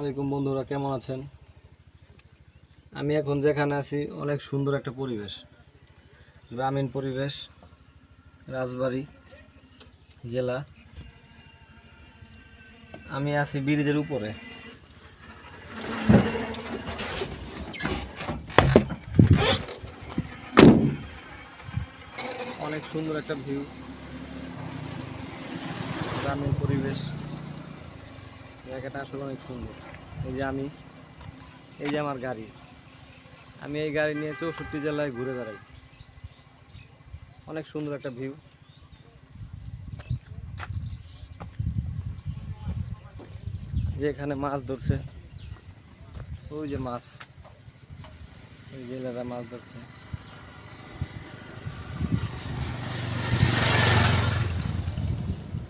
আলাইকুম বন্ধুরা, কেমন আছেন? আমি এখন যেখানে আছি অনেক সুন্দর একটা পরিবেশ, গ্রামীণ পরিবেশ, রাজবাড়ী জেলা। আমি আছি ব্রিজের উপরে। অনেক সুন্দর একটা ভিউ, গ্রামীণ পরিবেশ, জায়গাটা আসলে অনেক সুন্দর। এই যে আমার গাড়ি, আমি এই গাড়ি নিয়ে 64 জেলায় ঘুরে বেড়াই। অনেক সুন্দর একটা ভিউ। যে এখানে মাছ ধরছে, ওই যে মাছ, ওই জেলেরা মাছ ধরছে।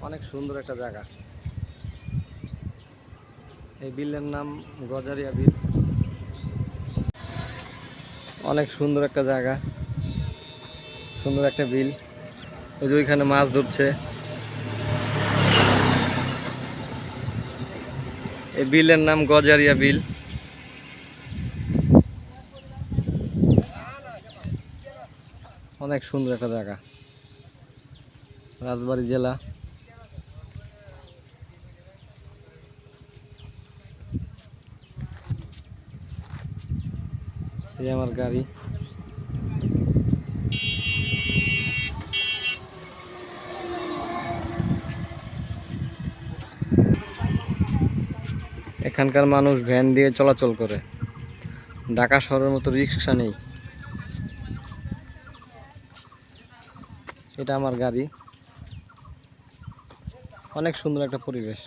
অনেক সুন্দর একটা জায়গা। এই বিলের নাম গজারিয়া বিল। অনেক সুন্দর একটা জায়গা, সুন্দর একটা বিল। ওই যে ওইখানে মাছ ধরছে। এই বিলের নাম গজারিয়া বিল। অনেক সুন্দর একটা জায়গা, রাজবাড়ী জেলা। এই আমার গাড়ি। এখানকার মানুষ ভ্যান দিয়ে চলাচল করে, ঢাকা শহরের মতো রিক্সা নেই। এটা আমার গাড়ি। অনেক সুন্দর একটা পরিবেশ।